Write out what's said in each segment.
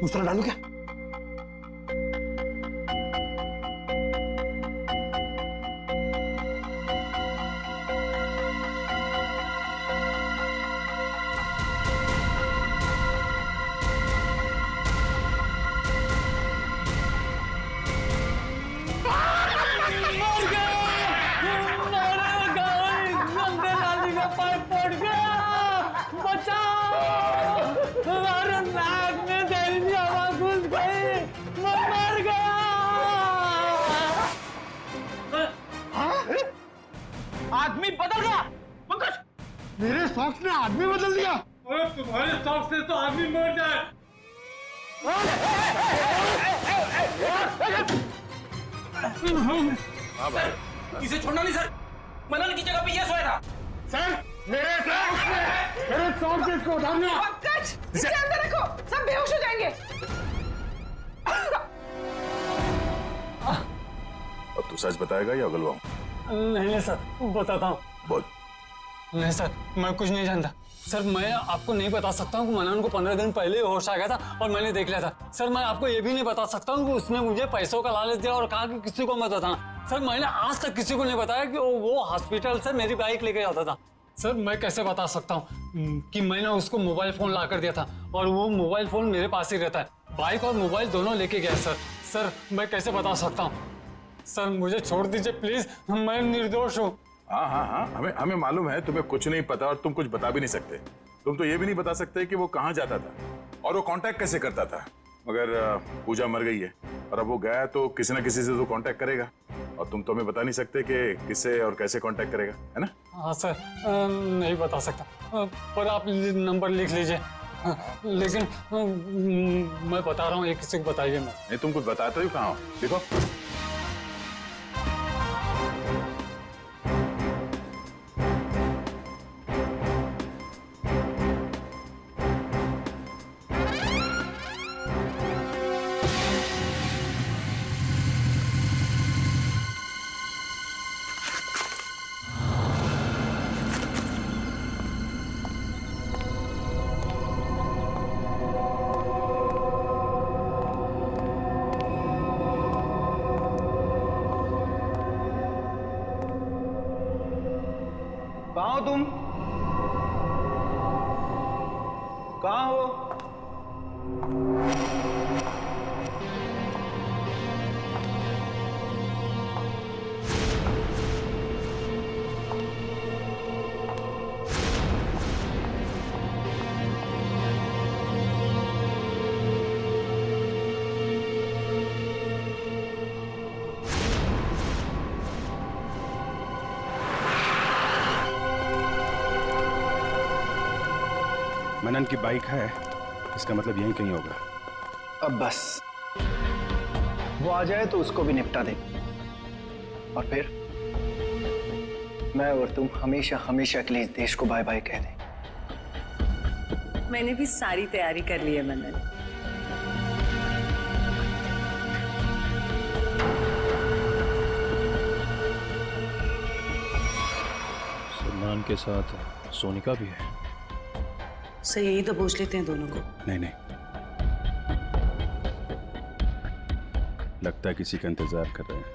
दूसरा डालू क्या? आदमी बदल गया पंकज। मेरे सॉक्स ने आदमी बदल दिया। अरे तुम्हारे सॉक्स से तो आदमी मर जाए। हाँ भाई, इसे छोड़ना नहीं सर, मनन की जगह पे ये सोया था। सर मेरे सॉक्स से इसको उठा दिया। पंकज, इसे अंदर रखो, सब बेहोश हो जाएंगे। अब तू सच बताएगा या उगलवाऊं? नहीं सर, बताता हूँ। बोल। नहीं सर, मैं कुछ नहीं जानता सर। मैं आपको नहीं बता सकता हूँ कि मनन को 15 दिन पहले होश आ गया था और मैंने देख लिया था। सर मैं आपको ये भी नहीं बता सकता हूँ कि उसने मुझे पैसों का लालच दिया और कहा कि किसी को मत बताना। सर मैंने आज तक किसी को नहीं बताया कि वो हॉस्पिटल से मेरी बाइक लेके जाता था। सर मैं कैसे बता सकता हूँ कि मैंने उसको मोबाइल फोन ला कर दिया था और वो मोबाइल फोन मेरे पास ही रहता है। बाइक और मोबाइल दोनों लेके गया सर। सर मैं कैसे बता सकता हूँ? सर मुझे छोड़ दीजिए प्लीज, मैं निर्दोष हूँ। हाँ हाँ हाँ, हमें मालूम है तुम्हें कुछ नहीं पता और तुम कुछ बता भी नहीं सकते। तुम तो ये भी नहीं बता सकते कि वो कहाँ जाता था और वो कांटेक्ट कैसे करता था। मगर पूजा मर गई है और अब वो गया तो किसी ना किसी से तो कांटेक्ट करेगा और तुम तो हमें बता नहीं सकते कि किससे और कैसे कांटेक्ट करेगा, है ना? हाँ सर, नहीं बता सकता, पर आप नंबर लिख लीजिए। लेकिन मैं बता रहा हूँ, ये किसी को बताइए मत। नहीं, तुम कुछ बताते हो कहाँ हो? देखो कहाँ हो तुम? कहाँ हो? मनन की बाइक है, इसका मतलब यहीं कहीं होगा। अब बस वो आ जाए तो उसको भी निपटा दे और फिर मैं और तुम हमेशा हमेशा के लिए इस देश को बाय बाय कह दें। मैंने भी सारी तैयारी कर ली है मनन। सलमान के साथ सोनिका भी है। सर यही तो पूछ लेते हैं दोनों को। नहीं नहीं, लगता है किसी का इंतजार कर रहे हैं।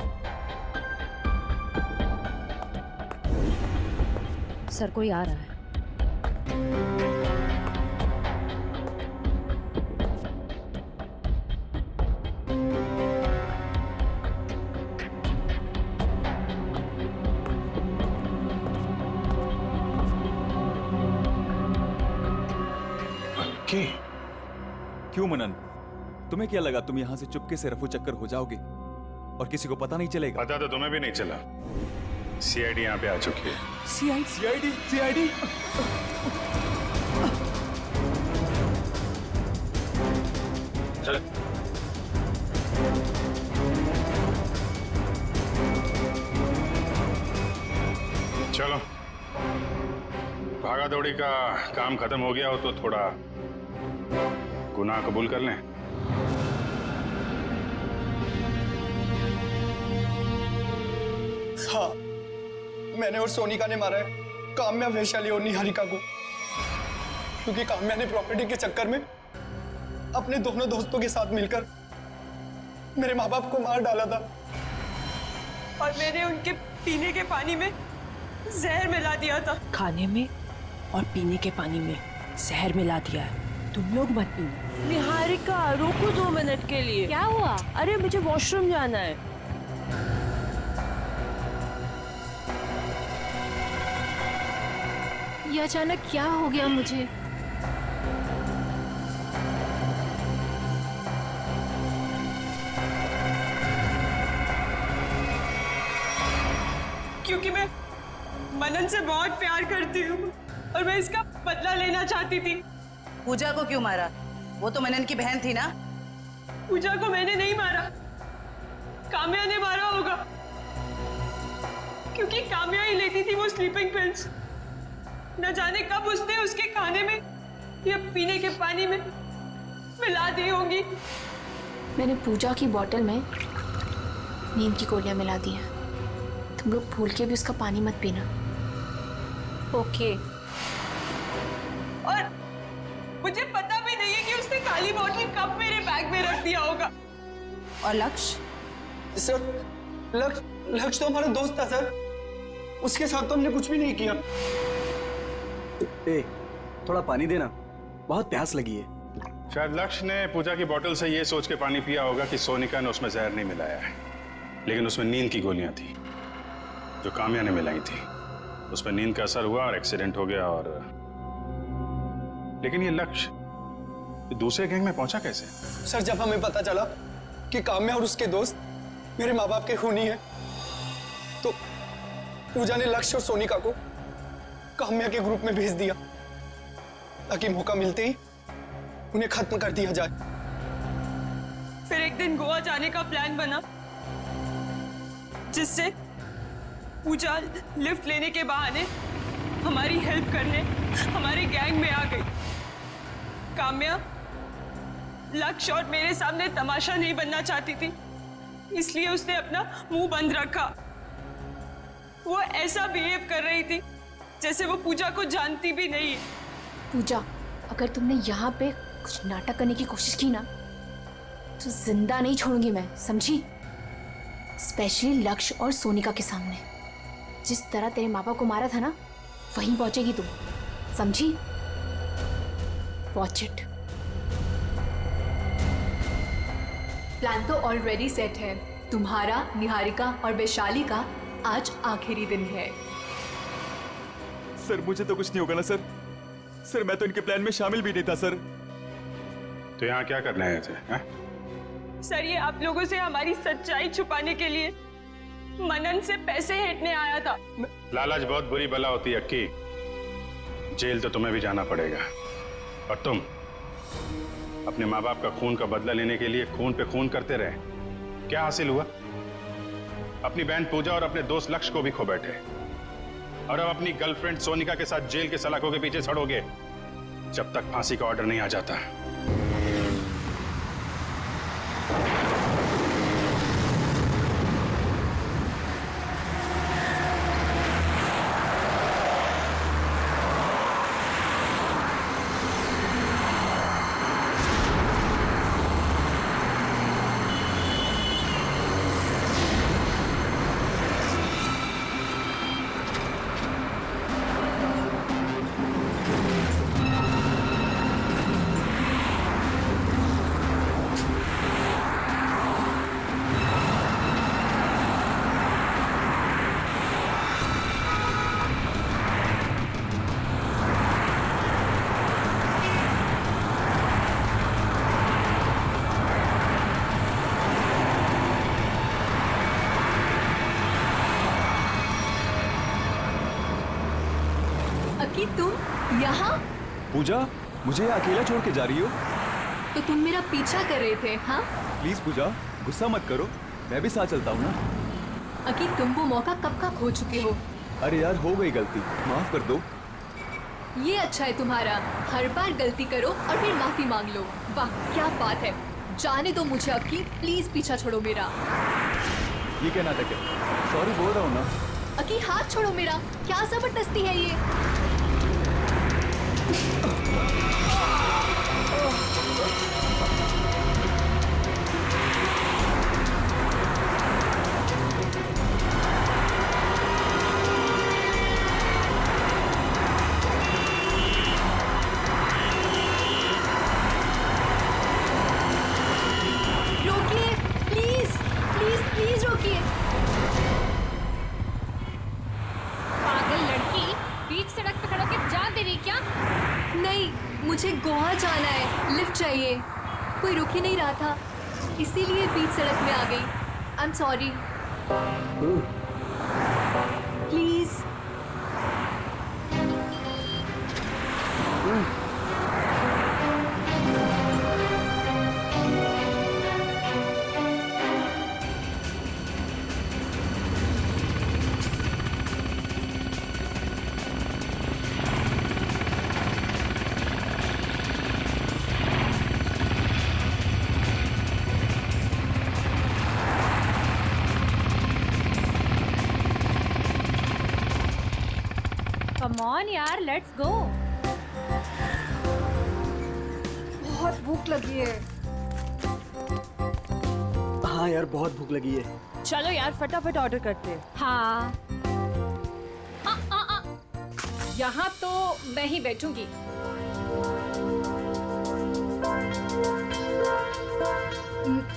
सर कोई आ रहा है। क्यों मनन, तुम्हें क्या लगा तुम यहां से चुपके से रफू चक्कर हो जाओगे और किसी को पता नहीं चलेगा? पता तो तुम्हें भी नहीं चला। सीआईडी यहाँ पे आ चुकी है। सीआईडी? सीआईडी? चल। चलो, भागा दौड़ी का काम खत्म हो गया हो तो थोड़ा गुनाह कबूल कर लें। हाँ, मैंने और सोनिका ने मारा है काम्या, वैशाली और निहारिका को, क्योंकि काम्या ने प्रॉपर्टी के चक्कर में अपने दोनों दोस्तों के साथ मिलकर मेरे माँ बाप को मार डाला था। और मैंने उनके पीने के पानी में जहर मिला दिया था। खाने में और पीने के पानी में जहर मिला दिया है। तुम लोग मत पीना। निहारिका रुको 2 मिनट के लिए। क्या हुआ? अरे मुझे वॉशरूम जाना है। ये अचानक क्या हो गया मुझे? क्योंकि मैं मनन से बहुत प्यार करती हूँ और मैं इसका बदला लेना चाहती थी। पूजा को क्यों मारा? वो तो मनन की बहन थी ना। पूजा को मैंने नहीं मारा, काम्या ने मारा होगा, क्योंकि काम्या ही लेती थी वो स्लीपिंग पिल्स। न जाने कब उसने उसके खाने में या पीने के पानी में मिला दी होगी। मैंने पूजा की बोतल में नींद की गोलियां मिला दी हैं। तुम लोग भूल के भी उसका पानी मत पीना। ओके। और मुझे पता भी नहीं है कि उसने काली बोतल कब मेरे बैग में रख दिया होगा। और लक्ष्य? सर, लक्ष्य तो हमारा दोस्त था सर। उसके साथ तो हमने कुछ भी नहीं किया। ए, थोड़ा पानी देना, बहुत प्यास लगी है। शायद लक्ष्य ने पूजा की बोतल से ये सोच के पानी पिया होगा कि सोनिका ने उसमें जहर नहीं मिलाया है, लेकिन उसमें नींद की गोलियां थी जो काम्या ने मिलाई थी। उसमें नींद का असर हुआ और एक्सीडेंट हो गया। और लेकिन ये लक्ष्य दूसरे गैंग में पहुंचा कैसे? सर, जब हमें पता चला कि काम्या और उसके दोस्त मेरे माँ बाप के खूनी हैं, तो पूजा ने लक्ष्य और सोनिका को काम्या के ग्रुप में भेज दिया ताकि मौका मिलते ही उन्हें खत्म कर दिया जाए। फिर एक दिन गोवा जाने का प्लान बना, जिससे पूजा लिफ्ट लेने के बहाने हमारी हेल्प करने हमारे गैंग में आ गई। काम्या लक्ष्य और मेरे सामने तमाशा नहीं बनना चाहती थी, इसलिए उसने अपना मुंह बंद रखा। वो ऐसा बिहेव कर रही थी जैसे वो पूजा को जानती भी नहीं है। पूजा, अगर तुमने यहाँ पे कुछ नाटक करने की कोशिश की ना तो जिंदा नहीं छोड़ूंगी मैं, समझी? स्पेशली लक्ष्य और सोनिका के सामने। जिस तरह तेरे माँ बाप को मारा था ना, वहीं पहुंचेगी तुम, समझी? Watch it. प्लान तो ऑलरेडी सेट है। तुम्हारा, निहारिका और वैशाली का आज आखिरी दिन है। सर, मुझे तो कुछ नहीं होगा ना सर? सर, मैं तो इनके प्लान में शामिल भी नहीं था सर। तो यहाँ क्या करने आए थे? सर, ये आप लोगों से हमारी सच्चाई छुपाने के लिए मनन से पैसे हेटने आया था। लालच बहुत बुरी बला होती है अक्की। जेल तो तुम्हें भी जाना पड़ेगा। और तुम अपने माँ बाप का खून का बदला लेने के लिए खून पे खून करते रहे। क्या हासिल हुआ? अपनी बहन पूजा और अपने दोस्त लक्ष्य को भी खो बैठे, और अब अपनी गर्लफ्रेंड सोनिका के साथ जेल के सलाखों के पीछे सड़ोगे जब तक फांसी का ऑर्डर नहीं आ जाता। अकी, तुम यहाँ? पूजा, मुझे अकेला छोड़ के जा रही हो? तो तुम मेरा पीछा कर रहे थे, हाँ? प्लीज पूजा, गुस्सा मत करो, मैं भी साथ चलता हूँ ना। अकी, तुम वो मौका कब का खो चुके हो। अरे यार, हो गई गलती, माफ कर दो। ये अच्छा है तुम्हारा, हर बार गलती करो और फिर माफी मांग लो। वाह, क्या बात है। जाने दो मुझे अकी, प्लीज पीछा छोड़ो मेरा। ये क्या नाटक है? सॉरी बोल रहा हूँ ना। अकी, हाथ छोड़ो मेरा, क्या जबरदस्ती है ये? चाहिए, कोई रुक ही नहीं रहा था, इसीलिए बीच सड़क में आ गई। I am sorry. Please. Come on यार, लेट्स गो। बहुत भूख लगी है। हाँ यार, बहुत भूख लगी है। चलो यार फटाफट ऑर्डर करते हैं। हाँ। यहाँ तो मैं ही बैठूंगी।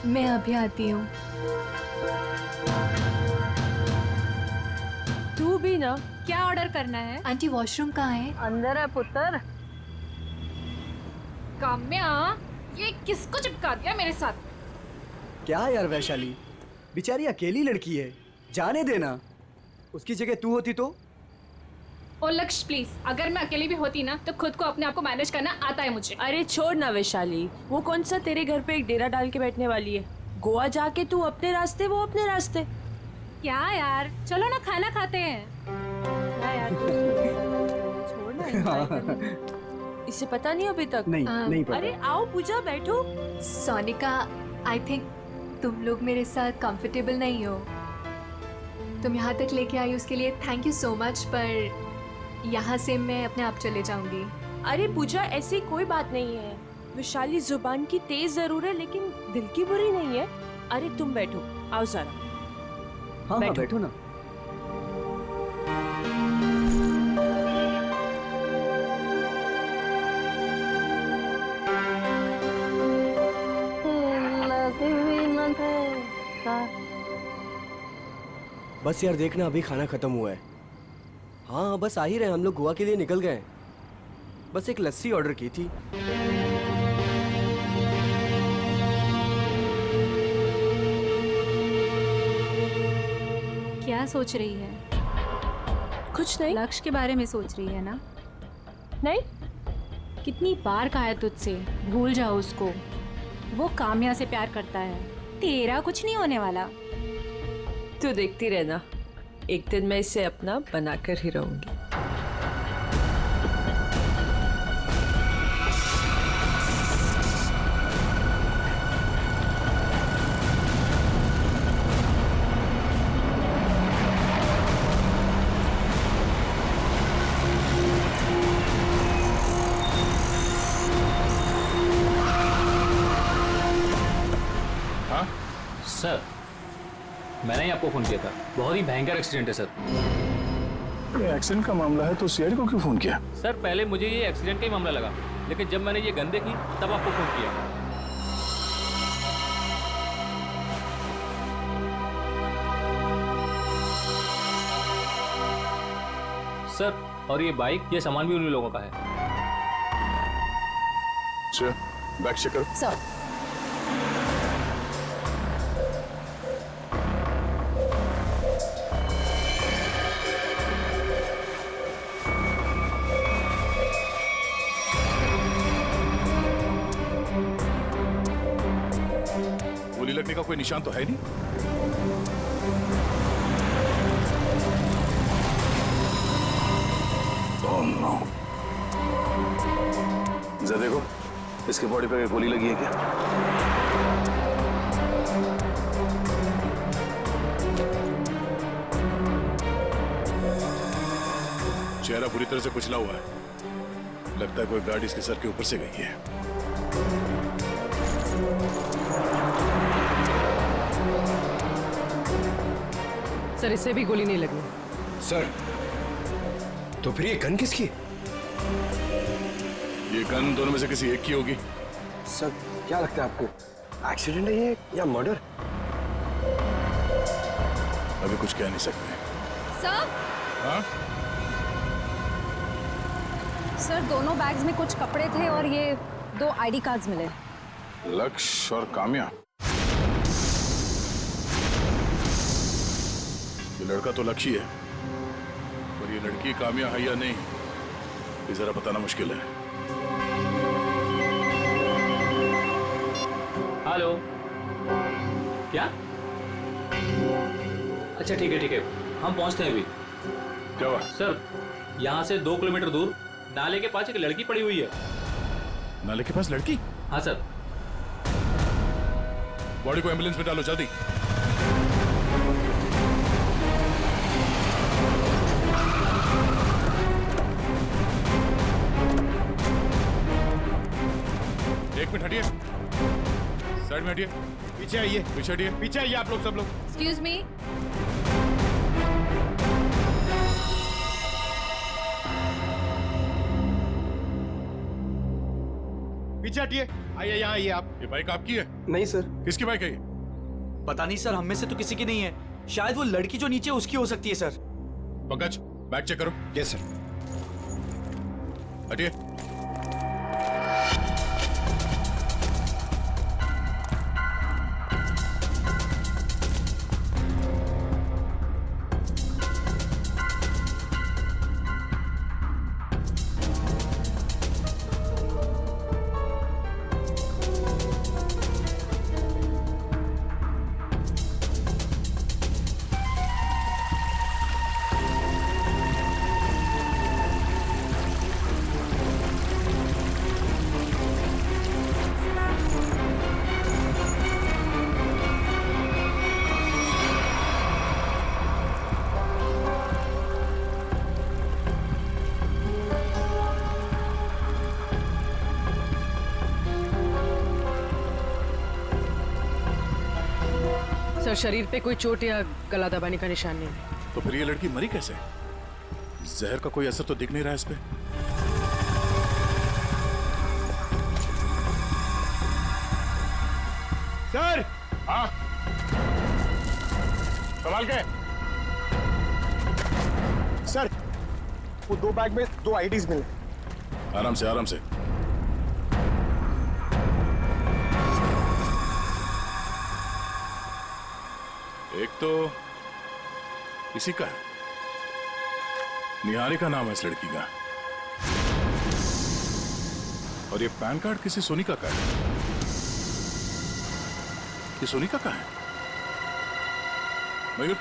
मैं अभी आती हूँ। तू भी ना। क्या ऑर्डर करना है? आंटी वॉशरूम कहाँ है? अंदर है पुत्र। काम्या, ये किसको चिपका दिया मेरे साथ? क्या यार वैशाली, बेचारी अकेली लड़की है, जाने देना। उसकी जगह तू होती तो? ओ लक्ष्य प्लीज, अगर मैं अकेली भी होती ना तो खुद को अपने आप को मैनेज करना आता है मुझे। अरे छोड़ ना वैशाली, वो कौन सा तेरे घर पे एक डेरा डाल के बैठने वाली है। गोवा जाके तू अपने रास्ते, वो अपने रास्ते। क्या यार, चलो ना खाना खाते हैं। छोड़ ना, enjoy करना। इसे पता नहीं अभी तक? नहीं पता। अरे आओ पूजा, बैठो। सोनिका, आई थिंक तुम लोग मेरे साथ कंफर्टेबल नहीं हो। तुम यहाँ तक लेके आई उसके लिए थैंक यू सो मच, पर यहाँ से मैं अपने आप चले जाऊंगी। अरे पूजा, ऐसी कोई बात नहीं है। विशाली जुबान की तेज जरूर है लेकिन दिल की बुरी नहीं है। अरे तुम बैठो, आओ जरा। हाँ बैठो ना। बस यार देखना, अभी खाना खत्म हुआ है। हाँ बस आ ही रहे, हम लोग गोवा के लिए निकल गए। बस एक लस्सी ऑर्डर की थी। क्या सोच रही है? कुछ नहीं। लक्ष्य के बारे में सोच रही है ना? नहीं। कितनी बार कहा है तुझसे, भूल जाओ उसको। वो काम्या से प्यार करता है, तेरा कुछ नहीं होने वाला। तू देखती रहना, एक दिन मैं इसे अपना बनाकर ही रहूंगी। सर, मैंने ही आपको फोन किया था। बहुत ही भयंकर एक्सीडेंट है सर। ये एक्सीडेंट का मामला है तो सीआईडी को क्यों फोन किया? सर पहले मुझे ये एक्सीडेंट का ही मामला लगा, लेकिन जब मैंने ये गन देखी तब आपको फोन किया। सर, और ये बाइक, ये सामान भी उन्हीं लोगों का है। चल, बैग चेक करो। सर। गोली लगने का कोई निशान तो है नहीं। Oh no. जरा देखो, इसके बॉडी पे गोली लगी है क्या? चेहरा पूरी तरह से कुचला हुआ है, लगता है कोई गाड़ी इसके सर के ऊपर से गई है। सर, इससे भी गोली नहीं लगी। सर, तो फिर ये गन किसकी? ये गन दोनों में से किसी एक की होगी। सर, क्या लगता है आपको, एक्सीडेंट है ये या मर्डर? अभी कुछ कह नहीं सकते। सर? हाँ? सर, दोनों बैग्स में कुछ कपड़े थे और ये 2 आईडी कार्ड्स मिले। लक्ष्य और काम्या। ये लड़का तो लक्ष्य है, और ये लड़की काम्या है या नहीं, ये जरा बताना मुश्किल है। हेलो, क्या? अच्छा ठीक है, हम पहुंचते हैं अभी। क्या हुआ? सर, यहाँ से 2 किलोमीटर दूर नाले के पास एक लड़की पड़ी हुई है। नाले के पास लड़की? हाँ सर। बॉडी को एम्बुलेंस में डालो जल्दी। एक मिनट हटिए, साइड में हटिए, पीछे आइए, पीछे हटिए, पीछे आइए आप लोग, सब लोग। Excuse me. पीछे हटिए, आइए यहाँ आइए आप। ये बाइक आपकी है? नहीं सर। किसकी बाइक है ये? पता नहीं सर, हम में से तो किसी की नहीं है। शायद वो लड़की जो नीचे उसकी हो सकती है सर। पंकज, बैग चेक करो। Yes sir. हटिए। सर, शरीर पे कोई चोट या गला दबाने का निशान नहीं है। तो फिर ये लड़की मरी कैसे? जहर का कोई असर तो दिख नहीं रहा इस पे। सर। हाँ, संभाल के। सर, वो 2 बैग में 2 आईडीज मिले। आराम से, आराम से। एक तो इसी का है, निहारिका नाम है इस लड़की का, और ये पैन कार्ड किसी सोनिका का है। ये सोनिका का है? मयूर,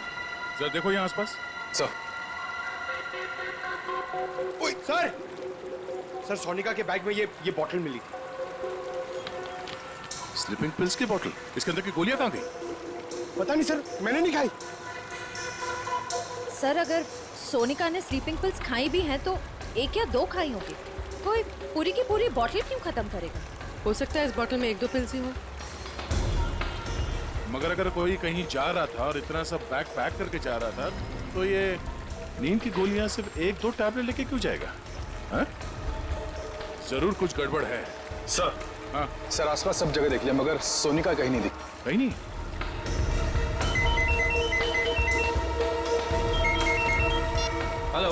जरा देखो यहाँ आसपास। सर। ओए सर, सर सोनिका के बैग में ये बॉटल मिली थी। स्लीपिंग पिल्स की बॉटल? इसके अंदर की गोलियां कहाँ गई? पता नहीं सर, मैंने नहीं खाई। सर, अगर सोनिका ने स्लीपिंग पिल्स खाई भी हैं तो 1 या 2 खाई होगी। कोई पूरी की पूरी बॉटल क्यों खत्म करेगा? हो सकता है इस बोतल में 1-2 पिल्स ही हो। मगर अगर कोई कहीं जा रहा था और इतना सब बैग पैक करके जा रहा था, तो ये नींद की गोलियां सिर्फ 1-2 टैबलेट लेके क्यों जाएगा? हाँ? जरूर कुछ गड़बड़ है। सर। हाँ सर, आसपास सब जगह देख लिया मगर सोनिका कहीं नहीं दिखी। कहीं नहीं? Hello,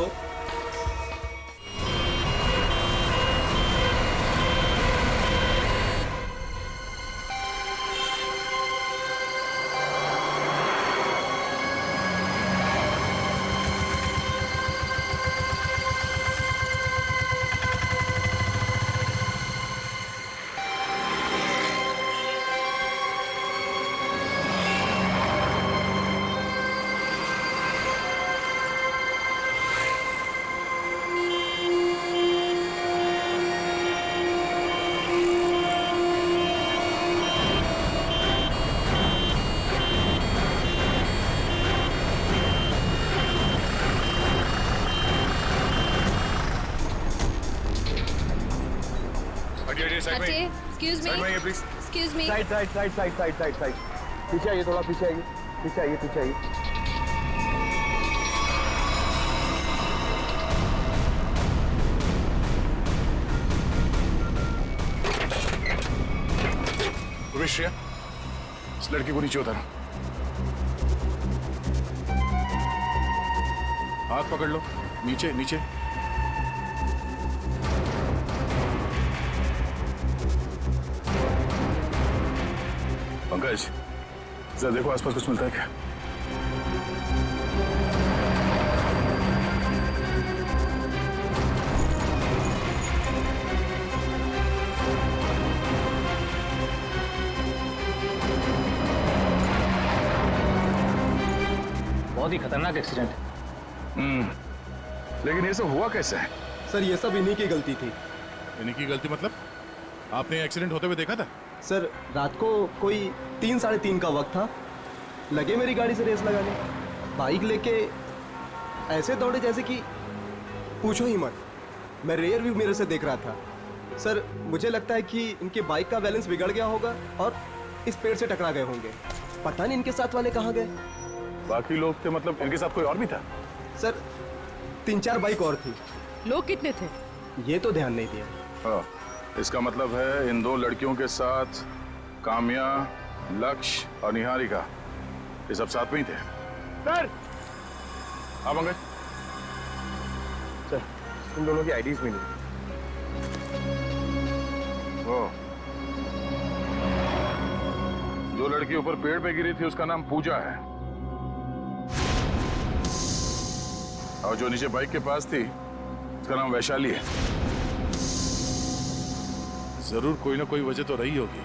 excuse me. Excuse me. Side side side side side side side. पीछे आइए, थोड़ा पीछे आइए, पीछे आइए, पीछे आइए। श्रेया, इस लड़की को नीचे उतारो। हाथ पकड़ लो, नीचे नीचे। पंकज, जरा देखो आसपास कुछ मिलता है क्या? बहुत ही खतरनाक एक्सीडेंट है। लेकिन ये सब हुआ कैसे है? सर ये सब इन्हीं की गलती थी। इन्हीं की गलती मतलब? आपने एक्सीडेंट होते हुए देखा था? सर रात को कोई 3 साढ़े 3 का वक्त था, लगे मेरी गाड़ी से रेस लगाने, बाइक लेके ऐसे दौड़े जैसे कि पूछो ही मत। मैं रेयर व्यू मिरर से देख रहा था। सर मुझे लगता है कि इनके बाइक का बैलेंस बिगड़ गया होगा और इस पेड़ से टकरा गए होंगे। पता नहीं इनके साथ वाले कहाँ गए। बाकी लोग थे मतलब इनके साथ कोई और भी था? सर 3-4 बाइक और थी। लोग कितने थे? ये तो ध्यान नहीं दिया। हाँ, इसका मतलब है इन 2 लड़कियों के साथ काम्या, लक्ष्य और निहारिका, ये सब साथ में ही थे। सर हाँ पंकज। सर इन दोनों की आईडीज मिली। जो लड़की ऊपर पेड़ पे गिरी थी उसका नाम पूजा है, और जो नीचे बाइक के पास थी उसका नाम वैशाली है। जरूर कोई ना कोई वजह तो रही होगी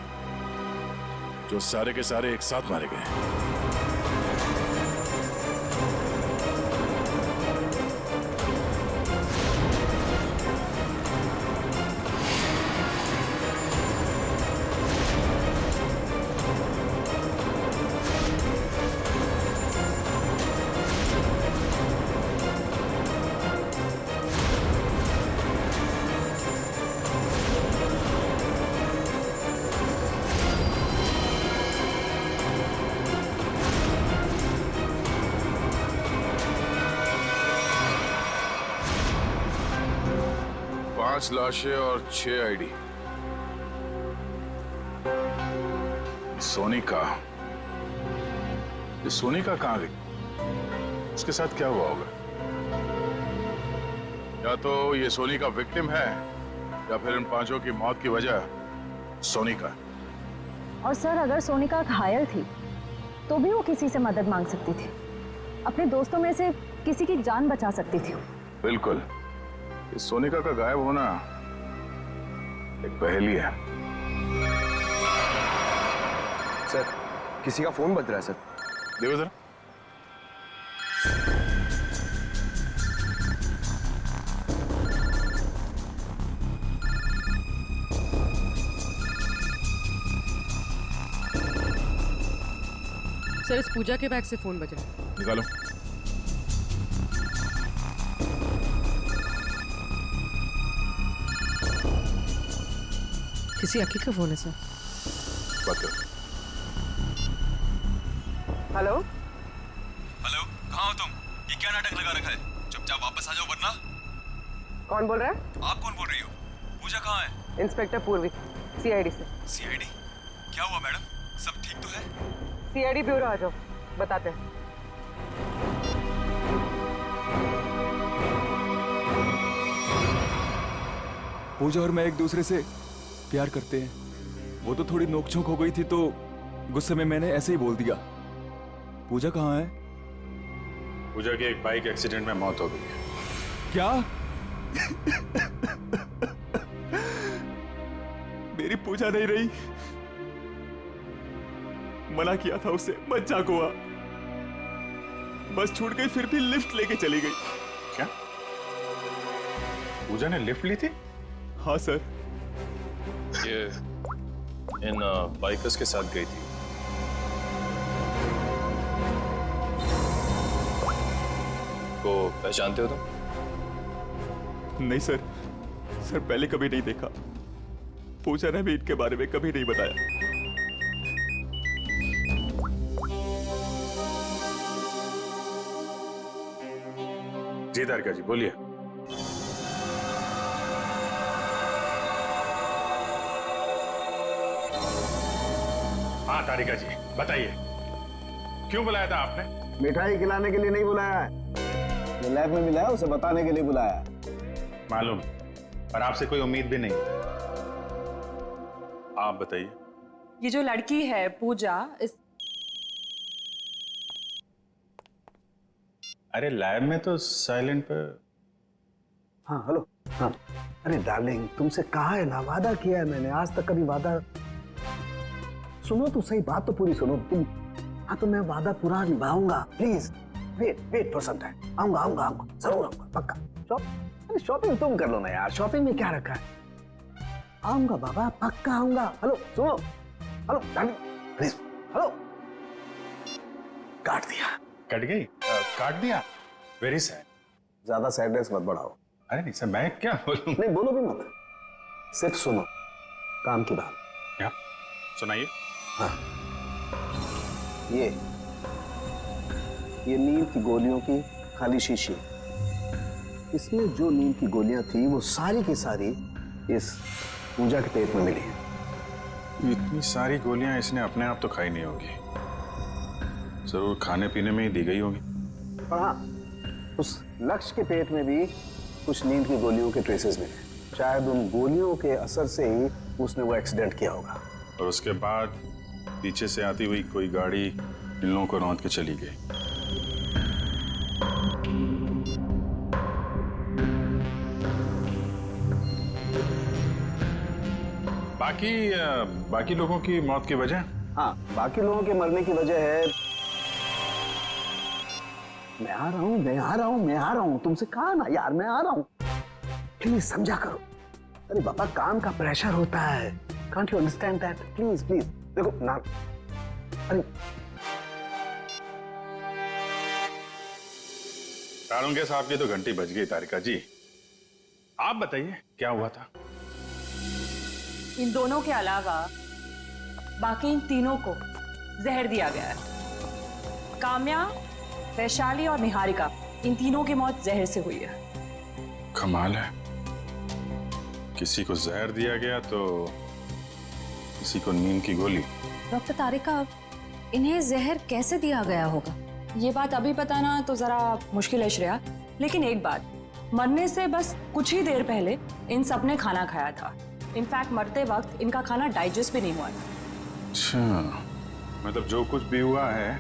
जो सारे के सारे एक साथ मारे गए। पांच लाशें और 6 आईडी। सोनिका, ये सोनिका कहां गई? उसके साथ क्या हुआ होगा? या तो ये सोनिका विक्टिम है या फिर इन 5 की मौत की वजह सोनिका। और सर अगर सोनिका घायल थी तो भी वो किसी से मदद मांग सकती थी, अपने दोस्तों में से किसी की जान बचा सकती थी। बिल्कुल, इस सोनिका का गायब होना एक पहेली है। सर किसी का फोन बज रहा है सर। देखो जरा। सर इस पूजा के बैग से फोन बज रहा है। निकालो। किसी अक्की का फोन है सर। बात करो। हेलो हेलो, कहाँ हो तुम? ये क्या नाटक लगा रखा है? चुपचाप वापस आ जाओ वरना। कौन बोल रहा है? आप कौन बोल रही हो? पूजा कहाँ है? इंस्पेक्टर पूर्वी, सीआईडी से। सीआईडी? क्या हुआ मैडम? सब ठीक तो है? सीआईडी ब्यूरो आ जाओ, बताते हैं। पूजा और मैं एक दूसरे से प्यार करते हैं। वो तो थोड़ी नोकझोंक हो गई थी तो गुस्से में मैंने ऐसे ही बोल दिया। पूजा कहाँ है? पूजा की एक बाइक एक्सीडेंट में मौत हो गई है। क्या? मेरी पूजा नहीं रही। मना किया था उसे, मजाक हुआ। बस छूट गई, फिर भी लिफ्ट लेके चली गई। क्या पूजा ने लिफ्ट ली थी? हाँ सर। ये इन बाइकर्स के साथ गई थी। को पहचानते हो तुम? नहीं सर, सर पहले कभी नहीं देखा। पूजा ने भी इनके बारे में कभी नहीं बताया। जी तारिका जी बोलिए। हाँ तारिका जी बताइए, क्यों बुलाया था आपने? मिठाई खिलाने के लिए नहीं बुलाया है, जो लैब में मिला है उसे बताने के लिए बुलाया है। मालूम, पर आपसे कोई उम्मीद भी नहीं। आप बताइए। ये जो लड़की है पूजा अरे लैब में तो साइलेंट पे। हाँ हेलो। हाँ अरे डार्लिंग, तुमसे कहा है ना, वादा किया है मैंने, आज तक कभी वादा। सुनो तो सही, बात तो पूरी सुनो तुम। हाँ तो मैं वादा पूरा निभाऊंगा, please wait for some time. आऊंगा आऊंगा आऊंगा, जरूर आऊंगा, पक्का। अरे शॉपिंग तुम कर लो ना यार, शॉपिंग में क्या रखा है। आऊंगा बाबा, पक्का आऊंगा। हेलो सुनो, हेलो डार्लिंग प्लीज, हेलो। काट दिया। कट गई? काट दिया? Very sad. ज्यादा सैडनेस मत बढ़ाओ। अरे नहीं सर, मैं क्या बोलूं? नहीं बोलो भी मत, सिर्फ सुनो काम की बात। क्या सुनाइए? हाँ ये नींद की गोलियों की खाली शीशी, इसमें जो नींद की गोलियां थी वो सारी की सारी इस पूजा के पेट में मिली है। इतनी सारी गोलियां इसने अपने आप तो खाई नहीं होगी, जरूर खाने पीने में ही दी गई होगी। और हाँ, उस लक्ष्य के पेट में भी कुछ नींद की गोलियों के ट्रेसेस मिले। शायद उन गोलियों के असर से ही उसने वो एक्सीडेंट किया होगा। और उसके बाद पीछे से आती हुई कोई गाड़ी इन लोगों को रौंद के चली गई। बाकी लोगों की मौत की वजह? हाँ, बाकी लोगों के मरने की वजह है। मैं आ रहा हूँ, तुमसे कहा ना यार, मैं आ रहा हूँ, प्लीज समझा करो। अरे बाबा, काम का प्रेशर होता है, can't you understand that? Please देखो ना। अरे तारुंगे साहब की तो घंटी बज गई। तारिका जी आप बताइए क्या हुआ था? इन दोनों के अलावा बाकी इन तीनों को जहर दिया गया है। काम्या, वैशाली और निहारिका, इन तीनों की मौत जहर से हुई है। कमाल है, किसी को जहर दिया गया तो किसी को नींद की गोली। डॉक्टर तारिका, इन्हें जहर कैसे दिया गया होगा? ये बात अभी बताना तो जरा मुश्किल है श्रेया, लेकिन एक बात, मरने से बस कुछ ही देर पहले इन सब ने खाना खाया था। इनफैक्ट मरते वक्त इनका खाना डाइजेस्ट भी नहीं हुआ था। अच्छा, मतलब जो कुछ भी हुआ है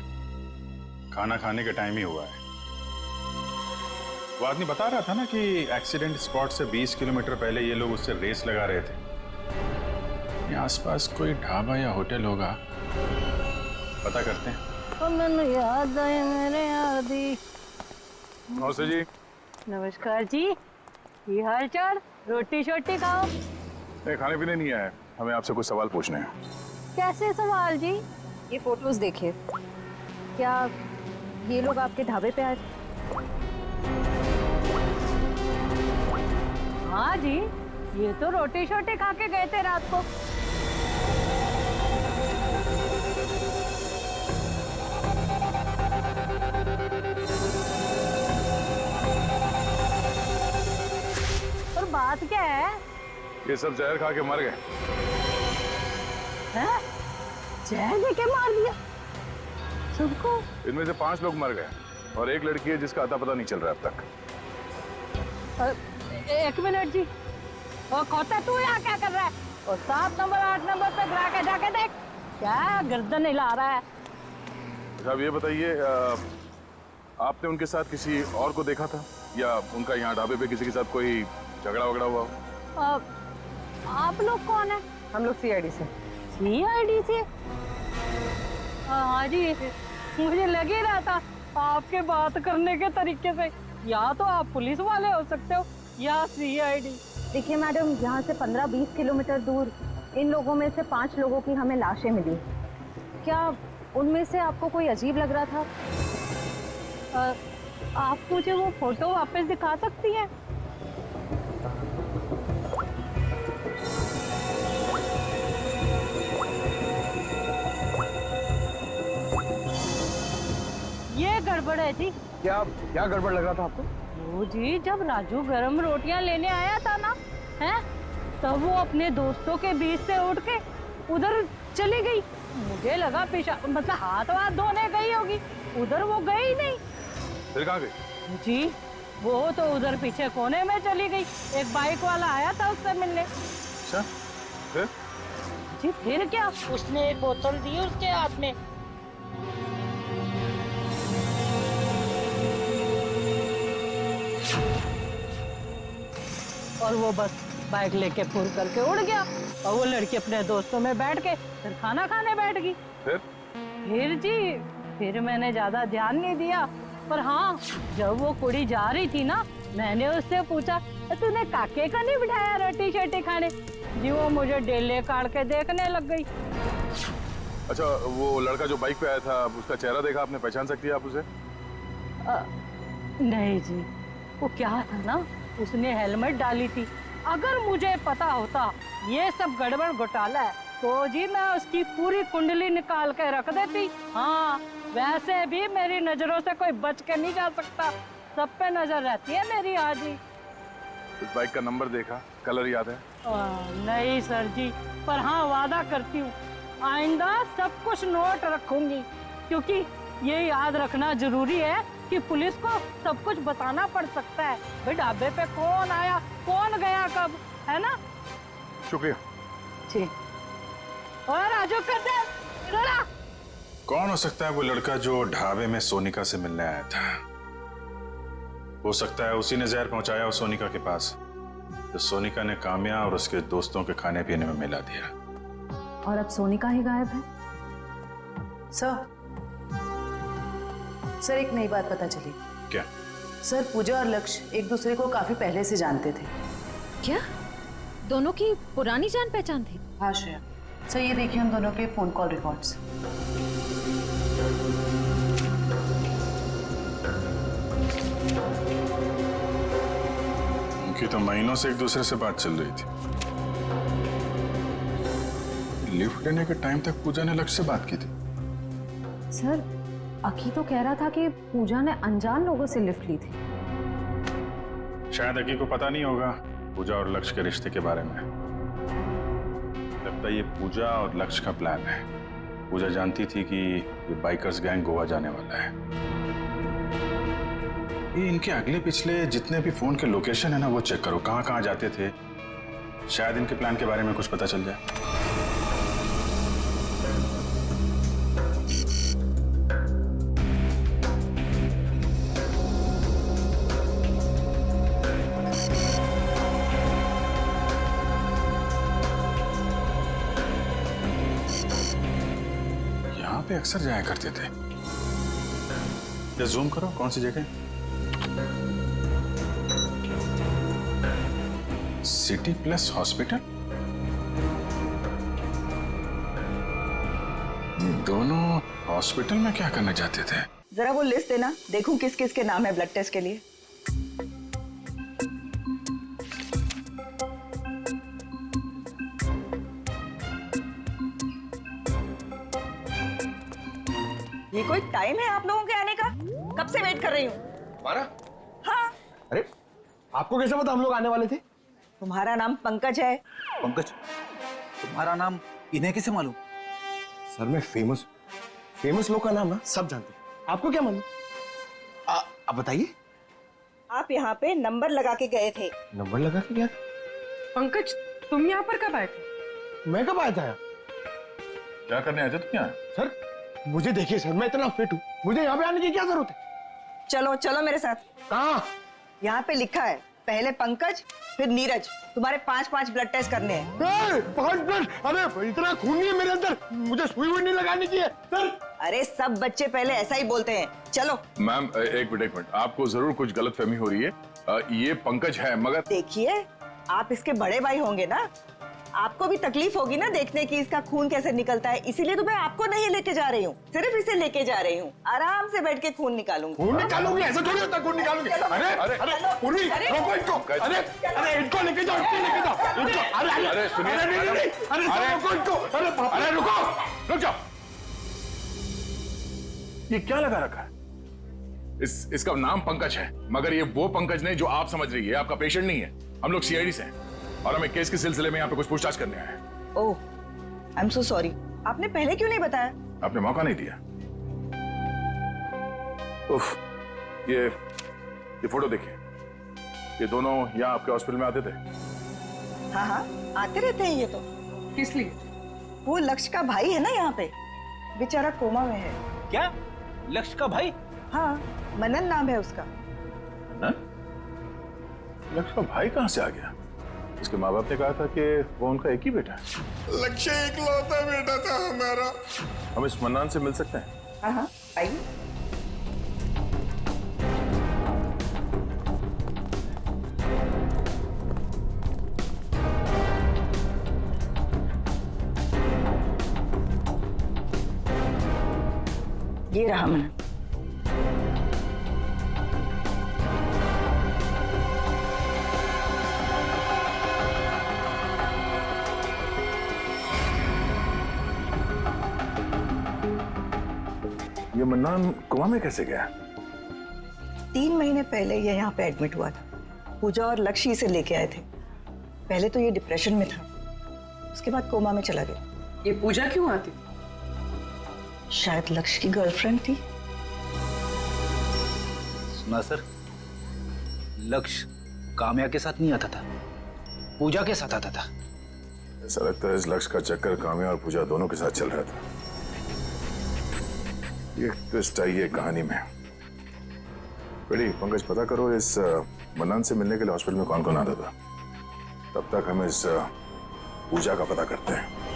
खाना खाने के टाइम ही हुआ है। वो आदमी बता रहा था ना कि एक्सीडेंट स्पॉट से 20 किलोमीटर पहले ये लोग उससे रेस लगा रहे थे। ये आसपास कोई ढाबा या होटल होगा, पता करते हैं। याद आए मेरे आदि। नमस्ते जी। नमस्कार जी, ये हाल चाल? रोटी शोटी खाओ। नहीं, खाने पीने नहीं आया, हमें आपसे कुछ सवाल पूछने हैं। कैसे सवाल जी? ये फोटोज देखिए। क्या ये लोग आपके ढाबे पे आए? हाँ जी, ये तो रोटी शोटी खा के गए थे रात को। और बात क्या है? ये सब जहर खा के मर गए। हैं? जहर लेके मार दिया सबको? इनमें से 5 लोग मर गए और एक लड़की है जिसका अता पता नहीं चल रहा अब तक। एक मिनट जी, और खोता तू यहाँ क्या कर रहा है? और 7 नंबर 8 नंबर पे गिरा के जाके देख, क्या गर्दन हिला रहा है। साहब ये बताइए, आपने उनके साथ किसी और को देखा था या उनका यहाँ ढाबे पे किसी के साथ कोई झगड़ा वगड़ा हुआ? आप लोग कौन है? हम लोग सीआईडी से। सीआईडी से? हाँ जी, मुझे लग ही रहा था आपके बात करने के तरीके से, या तो आप पुलिस वाले हो सकते हो या सीआईडी। देखिए मैडम, यहाँ से 15-20 किलोमीटर दूर इन लोगों में से 5 लोगों की हमें लाशें मिली। क्या उनमें से आपको कोई अजीब लग रहा था? आप मुझे वो फोटो वापस दिखा सकती हैं? ये गड़बड़ है जी। क्या गड़बड़ लग रहा था आपको? वो जी, जब राजू गरम रोटियां लेने आया था ना, हैं, तब वो अपने दोस्तों के बीच से उठ के उधर चली गई। मुझे लगा पेशाब, मतलब हाथ वाथ धोने गई होगी, उधर वो गई नहीं। फिर कहाँ गई? जी, वो तो उधर पीछे कोने में चली गई। एक बाइक वाला आया था उससे मिलने। अच्छा, फिर? जी फिर क्या, उसने एक बोतल दी उसके हाथ में। और वो बस बाइक लेके फुर करके उड़ गया और वो लड़की अपने दोस्तों में बैठ के फिर खाना खाने बैठ गई। फिर जी फिर मैंने ज्यादा ध्यान नहीं दिया, पर हाँ जब वो कुड़ी जा रही थी ना, मैंने उससे पूछा तूने काके का नहीं बिठाया रोटी शोटी खाने? जी वो मुझे डेले काट के देखने लग गई। अच्छा, वो लड़का जो बाइक पे आया था, उसका चेहरा देखा आपने? पहचान सकती है आप उसे? नहीं जी, वो क्या था ना, उसने हेलमेट डाली थी। अगर मुझे पता होता ये सब गड़बड़ घोटाला है तो जी मैं उसकी पूरी कुंडली निकाल के रख देती। हाँ वैसे भी मेरी नजरों से कोई बच के नहीं जा सकता, सब पे नजर रहती है मेरी। हाँ जी। उस बाइक का नंबर देखा, कलर याद है? नहीं सर जी, पर हाँ वादा करती हूँ आइंदा सब कुछ नोट रखूंगी, क्योंकि ये याद रखना जरूरी है कि पुलिस को सब कुछ बताना पड़ सकता है भाई ढाबे पे कौन आया कौन गया कब, है ना? शुक्रिया जी। और राजू करदे इधर आ। कौन हो सकता है वो लड़का जो ढाबे में सोनिका से मिलने आया था? हो सकता है उसी ने जहर पहुंचाया उस सोनिका के पास, तो सोनिका ने काम्या और उसके दोस्तों के खाने पीने में मिला दिया। और अब सोनिका ही गायब है। सर एक नई बात पता चली। क्या? सर पूजा और लक्ष्य एक दूसरे को काफी पहले से जानते थे। क्या दोनों की पुरानी जान पहचान थी? हाँ श्रेया। सर ये देखिए उन दोनों के फोन कॉल रिकॉर्ड्स। उनकी तो महीनों से एक दूसरे से बात चल रही थी। लिफ्ट लेने के टाइम तक पूजा ने लक्ष्य से बात की थी। सर अकी तो कह रहा था कि पूजा ने अनजान लोगों से लिफ्ट ली थी। शायद अकी को पता नहीं होगा पूजा और लक्ष्य के रिश्ते के बारे में। लगता है ये पूजा और लक्ष्य का प्लान है। पूजा जानती थी कि ये बाइकर्स गैंग गोवा जाने वाला है। ये इनके अगले पिछले जितने भी फोन के लोकेशन है ना, वो चेक करो, कहाँ कहाँ जाते थे। शायद इनके प्लान के बारे में कुछ पता चल जाए। पे अक्सर जाया करते थे। ये जूम करो, कौन सी जगह? City plus hospital. दोनों हॉस्पिटल में क्या करने जाते थे? जरा वो लिस्ट देना, देखूं किस किस के नाम है ब्लड टेस्ट के लिए। ये कोई टाइम है आप लोगों के आने का? कब से वेट कर रही हूँ। हमारा? हाँ। अरे आपको कैसे पता हम लोग आने वाले थे? तुम्हारा नाम पंकज है। पंकज? तुम्हारा नाम इन्हें कैसे मालूम? सर मैं फेमस लोग का नाम ना सब जानते हैं। आपको क्या मालूम? आप बताइए। आप यहाँ पे नंबर लगा के गए थे। नंबर लगा के गया? पंकज तुम यहाँ पर कब आए थे? मैं कब आया था यहाँ? क्या करने आए थे तुम यहाँ? सर मुझे देखिए सर, मैं इतना फिट हूँ, मुझे यहाँ पे आने की क्या जरूरत है? चलो चलो मेरे साथ। कहाँ? यहाँ पे लिखा है पहले पंकज फिर नीरज, तुम्हारे 5-5 ब्लड टेस्ट करने हैं। 5 ब्लड? अरे इतना खून नहीं है मेरे अंदर, मुझे सुई वुई नहीं लगाने की है सर। अरे सब बच्चे पहले ऐसा ही बोलते हैं। चलो। मैम एक मिनट, आपको जरूर कुछ गलतफहमी हो रही है। ये पंकज है, मगर देखिए आप इसके बड़े भाई होंगे ना, आपको भी तकलीफ होगी ना देखने की इसका खून कैसे निकलता है, इसीलिए तो मैं आपको नहीं लेके जा रही हूँ, सिर्फ इसे लेके जा रही हूँ। आराम से बैठ के खून निकालूंगी। खून निकालूंगी? ऐसा थोड़ी होता खून निकालूंगी। अरे अरे पूर्वी रोको इनको। अरे अरे इनको लेके जाओ, इनको लेके जाओ इनको। अरे अरे सुनिए, अरे रोको इनको। अरे रुको, रुक जाओ। ये क्या लगा रखा है? इसका नाम पंकज है, मगर ये वो पंकज नहीं जो आप समझ रही है। आपका पेशेंट नहीं है। हम लोग सीआईडी से हैं और हमें केस के सिलसिले में यहाँ पे कुछ पूछताछ करने आए हैं। ओह, आई एम सो सॉरी। आपने पहले क्यों नहीं बताया? आपने मौका नहीं दिया। उफ, ये फोटो देखिए, ये दोनों यहाँ आपके हॉस्पिटल में आते थे। हाँ हाँ आते रहते हैं ये तो। किस लिए? वो लक्ष्य का भाई है ना यहाँ पे, बेचारा कोमा में है। क्या? लक्ष्य का भाई? हाँ, मनन नाम है उसका। लक्ष्य का भाई कहाँ से आ गया? उसके माँ बाप ने कहा था कि वो उनका एक ही बेटा है। लक्ष्य इकलौता बेटा था हमारा। हम इस मन्नान से मिल सकते हैं? हाँ हाँ, आइए। ये रहा मनन। ये मन्नान कोमा में कैसे गया? 3 महीने पहले ये यहाँ पे एडमिट हुआ था। पूजा और लक्ष्य इसे लेके आए थे। पहले तो ये डिप्रेशन में था, उसके बाद कोमा में चला गया। ये पूजा क्यों आती? शायद लक्ष्य की गर्लफ्रेंड थी। सुना सर, लक्ष्य काम्या के साथ नहीं आता था, पूजा के साथ आता था। ऐसा लगता है इस लक्ष्य का चक्कर काम्या और पूजा दोनों के साथ चल रहा था। ये ट्विस्ट आई है कहानी में। बेटी पंकज, पता करो इस मन्नान से मिलने के लिए हॉस्पिटल में कौन कौन आता था। तब तक हम इस पूजा का पता करते हैं।